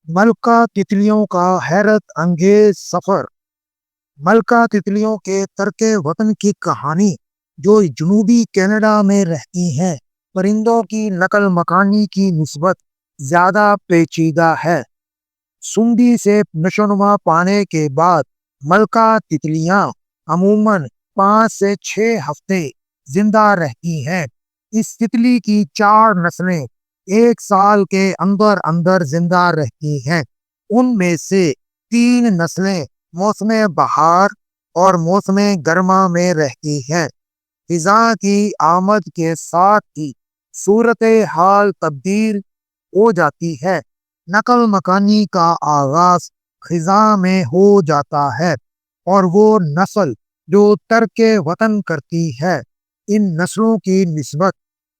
ملکہ تتلیوں کا حیرت انگیز سفر۔ ملکہ تتلیوں کے ترک وطن کی کہانی، جو جنوبی کینیڈا میں رہتی ہیں، پرندوں کی نقل مکانی کی نسبت زیادہ پیچیدہ ہے۔ سونڈی سے نشوونما پانے کے بعد ملکہ تتلیاں عموماً 5 سے 6 ہفتے زندہ رہتی ہیں۔ اس تتلی کی 4 نسلیں ایک سال کے اندر اندر زندہ رہتی ہیں۔ ان میں سے 3 نسلیں موسم بہار اور موسم گرما میں رہتی ہیں۔ خزاں کی آمد کے ساتھ ہی صورتحال تبدیل ہو جاتی ہے۔ نقل مکانی کا آغاز خزاں میں ہو جاتا ہے اور وہ نسل جو ترک وطن کرتی ہے، ان نسلوں کی نسبت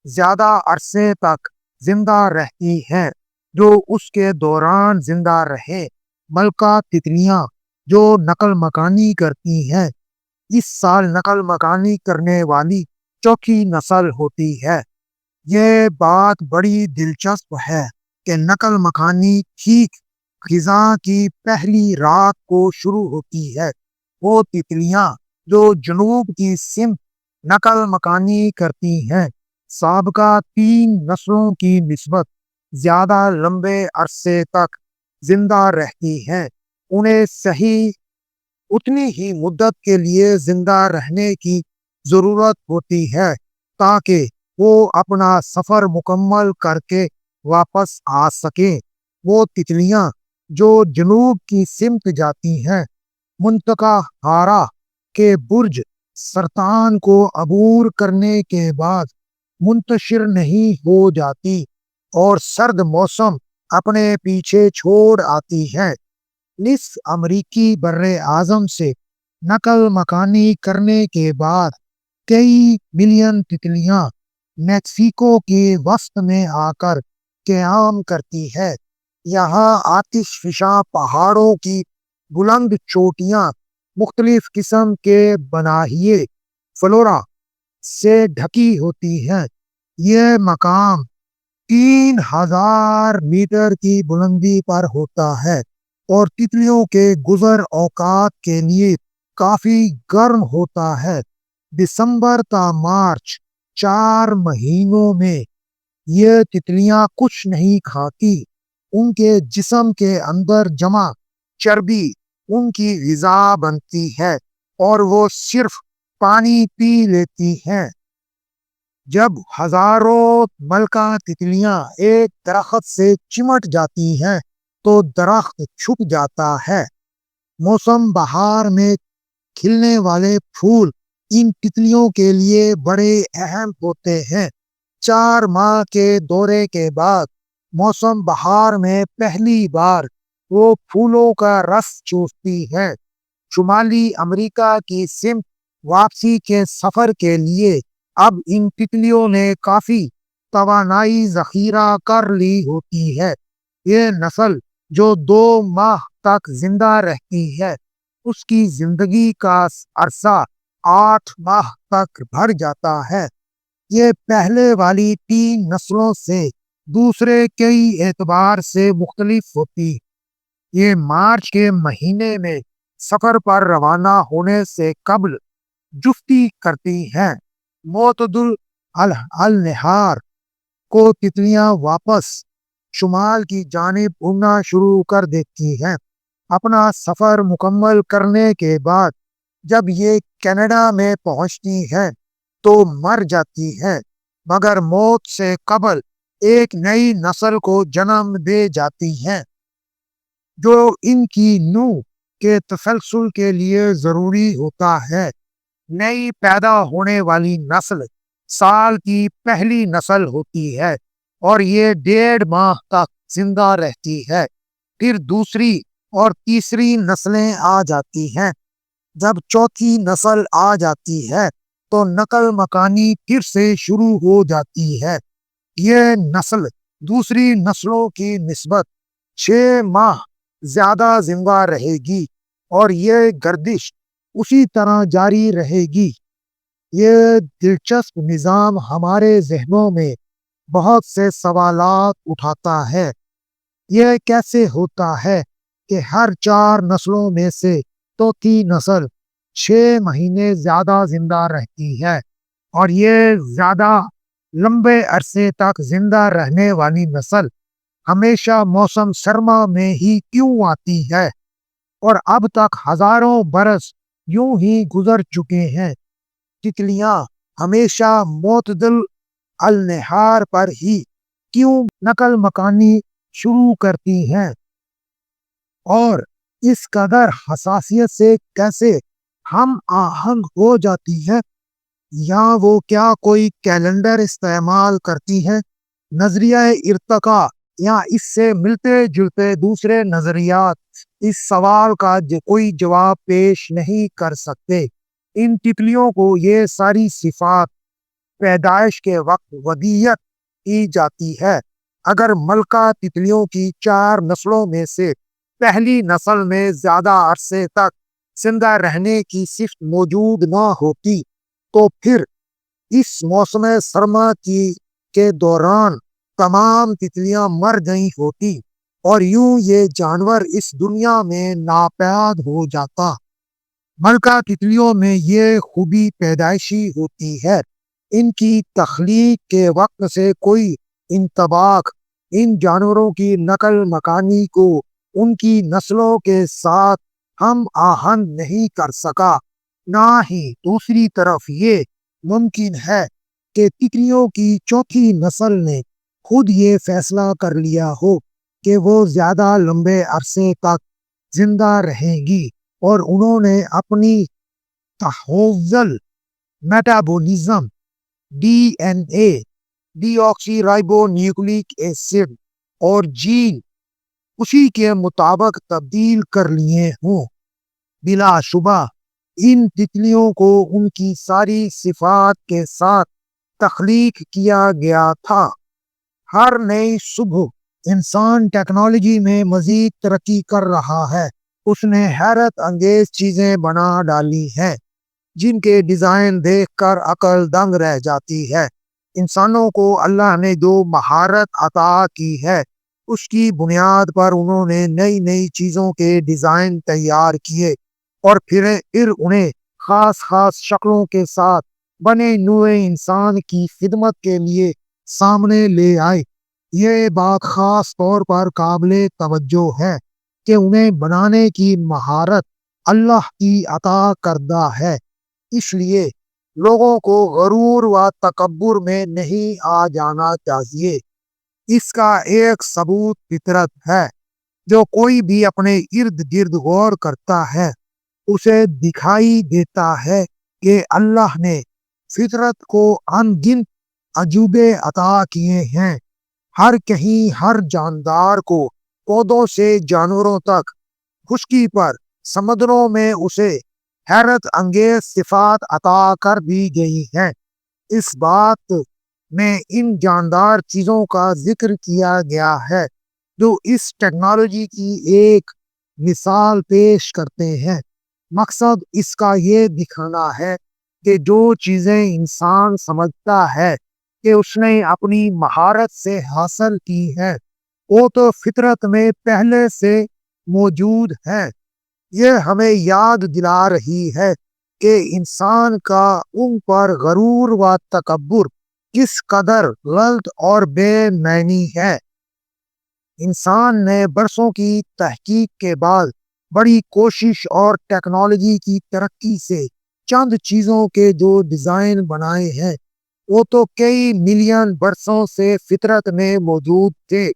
زیادہ عرصے تک زندہ رہتی ہے جو اس کے دوران زندہ رہے۔ ملکہ تتلیاں جو نقل مکانی کرتی ہیں، اس سال نقل مکانی کرنے والی چوتھی نسل ہوتی ہے۔ یہ بات بڑی دلچسپ ہے کہ نقل مکانی ٹھیک خزاں کی پہلی رات کو شروع ہوتی ہے۔ وہ تتلیاں جو جنوب کی سمت نقل مکانی کرتی ہیں، سابقہ 3 نسلوں کی نسبت زیادہ لمبے عرصے تک زندہ رہتی ہیں۔ انہیں صحیح اتنی ہی مدت کے لیے زندہ رہنے کی ضرورت ہوتی ہے تاکہ وہ اپنا سفر مکمل کر کے واپس آ سکیں۔ وہ تتلیاں جو جنوب کی سمت جاتی ہیں، منطقہ حارہ کے برج سرطان کو عبور کرنے کے بعد منتشر نہیں ہو جاتی اور سرد موسم اپنے پیچھے چھوڑ آتی ہیں۔ نصف امریکی بر اعظم سے نقل مکانی کرنے کے بعد کئی ملین تتلیاں میکسیکو کے وسط میں آ کر قیام کرتی ہے۔ یہاں آتش فشاں پہاڑوں کی بلند چوٹیاں مختلف قسم کے بناہیے فلورا سے ڈھکی ہوتی ہیں۔ یہ مقام 3000 میٹر کی بلندی پر ہوتا ہے اور تتلیوں کے گزر اوقات کے لیے کافی گرم ہوتا ہے۔ دسمبر تا مارچ 4 مہینوں میں یہ تتلیاں کچھ نہیں کھاتی۔ ان کے جسم کے اندر جمع چربی ان کی غذا بنتی ہے اور وہ صرف پانی پی لیتی ہیں۔ جب ہزاروں ملکہ تتلیاں ایک درخت سے چمٹ جاتی ہیں تو درخت چھپ جاتا ہے۔ موسم بہار میں کھلنے والے پھول ان تتلیوں کے لیے بڑے اہم ہوتے ہیں۔ 4 ماہ کے دورے کے بعد موسم بہار میں پہلی بار وہ پھولوں کا رس چوستی ہے۔ شمالی امریکہ کی سمت واپسی کے سفر کے لیے اب ان تتلیوں نے کافی توانائی ذخیرہ کر لی ہوتی ہے۔ یہ نسل جو 2 ماہ تک زندہ رہتی ہے، اس کی زندگی کا عرصہ 8 ماہ تک بڑھ جاتا ہے۔ یہ پہلے والی 3 نسلوں سے دوسرے کئی اعتبار سے مختلف ہوتی۔ یہ مارچ کے مہینے میں سفر پر روانہ ہونے سے قبل جفتی کرتی ہیں۔ معتدل النہار کو تتلیاں واپس شمال کی جانب اڑنا شروع کر دیتی ہیں۔ اپنا سفر مکمل کرنے کے بعد جب یہ کینیڈا میں پہنچتی ہیں تو مر جاتی ہیں، مگر موت سے قبل ایک نئی نسل کو جنم دے جاتی ہیں جو ان کی نوع کے تسلسل کے لیے ضروری ہوتا ہے۔ نئی پیدا ہونے والی نسل سال کی پہلی نسل ہوتی ہے اور یہ 1.5 ماہ تک زندہ رہتی ہے۔ پھر دوسری اور تیسری نسلیں آ جاتی ہیں۔ جب چوتھی نسل آ جاتی ہے تو نقل مکانی پھر سے شروع ہو جاتی ہے۔ یہ نسل دوسری نسلوں کی نسبت 6 ماہ زیادہ زندہ رہے گی اور یہ گردش اسی طرح جاری رہے گی۔ یہ دلچسپ نظام ہمارے ذہنوں میں بہت سے سوالات اٹھاتا ہے۔ یہ کیسے ہوتا ہے کہ ہر 4 نسلوں میں سے چوتھی نسل 6 مہینے زیادہ زندہ رہتی ہے، اور یہ زیادہ لمبے عرصے تک زندہ رہنے والی نسل ہمیشہ موسم سرما میں ہی کیوں آتی ہے، اور اب تک ہزاروں برس یوں ہی گزر چکے ہیں؟ تتلیاں ہمیشہ معتدل النہار پر ہی کیوں نقل مکانی شروع کرتی ہیں، اور اس قدر حساسیت سے کیسے ہم آہنگ ہو جاتی ہے؟ یا وہ کیا کوئی کیلنڈر استعمال کرتی ہے؟ نظریہ ارتقاء یا اس سے ملتے جلتے دوسرے نظریات اس سوال کا کوئی جواب پیش نہیں کر سکتے۔ ان تتلیوں کو یہ ساری صفات پیدائش کے وقت ودیت کی جاتی ہے۔ اگر ملکہ تتلیوں کی 4 نسلوں میں سے پہلی نسل میں زیادہ عرصے تک زندہ رہنے کی صفت موجود نہ ہوتی تو پھر اس موسم سرما کے دوران تمام تتلیاں مر گئی ہوتی، اور یوں یہ جانور اس دنیا میں ناپید ہو جاتا۔ ملکہ تتلیوں میں یہ خوبی پیدائشی ہوتی ہے، ان کی تخلیق کے وقت سے کوئی انطباق ان جانوروں کی نقل مکانی کو ان کی نسلوں کے ساتھ ہم آہنگ نہیں کر سکا۔ نہ ہی دوسری طرف یہ ممکن ہے کہ تتلیوں کی چوتھی نسل نے خود یہ فیصلہ کر لیا ہو کہ وہ زیادہ لمبے عرصے تک زندہ رہیں گی، اور انہوں نے اپنی تحول میٹابولزم ڈی این اے، ڈی آکسی رائبو نیوکلک ایسڈ اور جین اسی کے مطابق تبدیل کر لیے ہوں۔ بلا شبہ ان تتلیوں کو ان کی ساری صفات کے ساتھ تخلیق کیا گیا تھا۔ ہر نئی صبح انسان ٹیکنالوجی میں مزید ترقی کر رہا ہے۔ اس نے حیرت انگیز چیزیں بنا ڈالی ہیں جن کے ڈیزائن دیکھ کر عقل دنگ رہ جاتی ہے۔ انسانوں کو اللہ نے جو مہارت عطا کی ہے، اس کی بنیاد پر انہوں نے نئی نئی چیزوں کے ڈیزائن تیار کیے، اور پھر انہیں خاص خاص شکلوں کے ساتھ بنے نوع انسان کی خدمت کے لیے سامنے لے آئے۔ یہ بات خاص طور پر قابل توجہ ہے کہ انہیں بنانے کی مہارت اللہ کی عطا کردہ ہے، اس لیے لوگوں کو غرور و تکبر میں نہیں آ جانا چاہیے۔ اس کا ایک ثبوت فطرت ہے۔ جو کوئی بھی اپنے ارد گرد غور کرتا ہے اسے دکھائی دیتا ہے کہ اللہ نے فطرت کو ان گنت عجوبے عطا کیے ہیں۔ ہر کہیں ہر جاندار کو، پودوں سے جانوروں تک، خشکی پر، سمندروں میں اسے حیرت انگیز صفات عطا کر دی گئی ہیں۔ اس بات میں ان جاندار چیزوں کا ذکر کیا گیا ہے جو اس ٹیکنالوجی کی ایک مثال پیش کرتے ہیں۔ مقصد اس کا یہ دکھانا ہے کہ جو چیزیں انسان سمجھتا ہے کہ اس نے اپنی مہارت سے حاصل کی ہے، وہ تو فطرت میں پہلے سے موجود ہے۔ یہ ہمیں یاد دلا رہی ہے کہ انسان کا ان پر غرور و تکبر کس قدر غلط اور بے معنی ہے۔ انسان نے برسوں کی تحقیق کے بعد بڑی کوشش اور ٹیکنالوجی کی ترقی سے چند چیزوں کے جو ڈیزائن بنائے ہیں وہ تو کئی ملین برسوں سے فطرت میں موجود تھے۔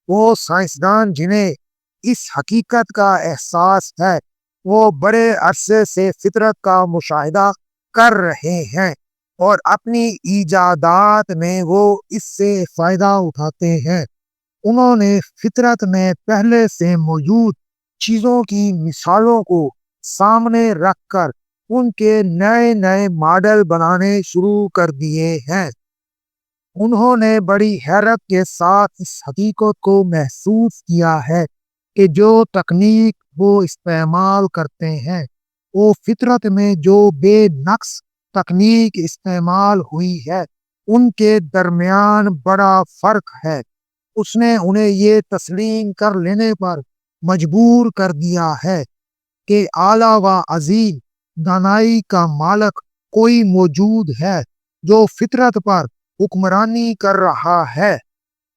وہ سائنسدان جنہیں اس حقیقت کا احساس ہے وہ بڑے عرصے سے فطرت کا مشاہدہ کر رہے ہیں، اور اپنی ایجادات میں وہ اس سے فائدہ اٹھاتے ہیں۔ انہوں نے فطرت میں پہلے سے موجود چیزوں کی مثالوں کو سامنے رکھ کر ان کے نئے نئے ماڈل بنانے شروع کر دیے ہیں۔ انہوں نے بڑی حیرت کے ساتھ اس حقیقت کو محسوس کیا ہے کہ جو تکنیک وہ استعمال کرتے ہیں وہ فطرت میں جو بے نقص تکنیک استعمال ہوئی ہے ان کے درمیان بڑا فرق ہے۔ اس نے انہیں یہ تسلیم کر لینے پر مجبور کر دیا ہے کہ اعلیٰ و عظیم دانائی کا مالک کوئی موجود ہے جو فطرت پر حکمرانی کر رہا ہے۔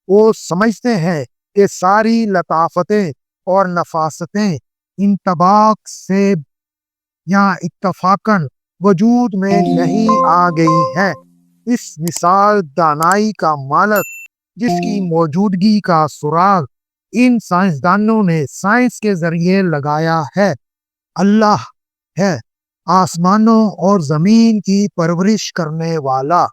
وہ سمجھتے ہیں کہ ساری لطافتیں اور نفاستیں انطباق سے یا اتفاقاً وجود میں نہیں آ گئی ہے۔ اس مثال دانائی کا مالک جس کی موجودگی کا سراغ ان سائنسدانوں نے سائنس کے ذریعے لگایا ہے، اللہ ہے، آسمانوں اور زمین کی پرورش کرنے والا۔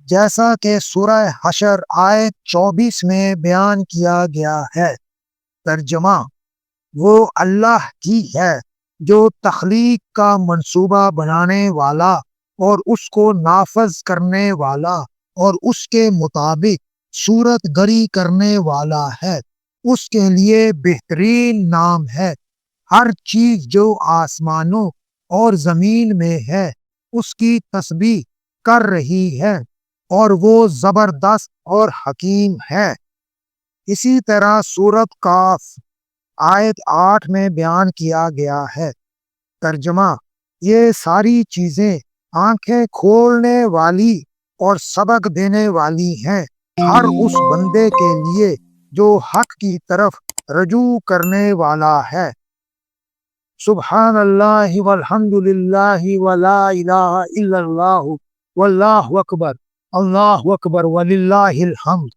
جیسا کہ سورہ حشر آیت 24 میں بیان کیا گیا ہے۔ ترجمہ: وہ اللہ کی ہے جو تخلیق کا منصوبہ بنانے والا اور اس کو نافذ کرنے والا اور اس کے مطابق صورت گری کرنے والا ہے۔ اس کے لیے بہترین نام ہے۔ ہر چیز جو آسمانوں اور زمین میں ہے اس کی تسبیح کر رہی ہے اور وہ زبردست اور حکیم ہے۔ اسی طرح سورۃ قاف آیت 8 میں بیان کیا گیا ہے۔ ترجمہ: یہ ساری چیزیں آنکھیں کھولنے والی اور سبق دینے والی ہیں ہر اس بندے کے لیے جو حق کی طرف رجوع کرنے والا ہے۔ سبحان اللہ والحمد للہ ولا الہ الا اللہ واللہ اکبر، اللہ اکبر وللہ الحمد۔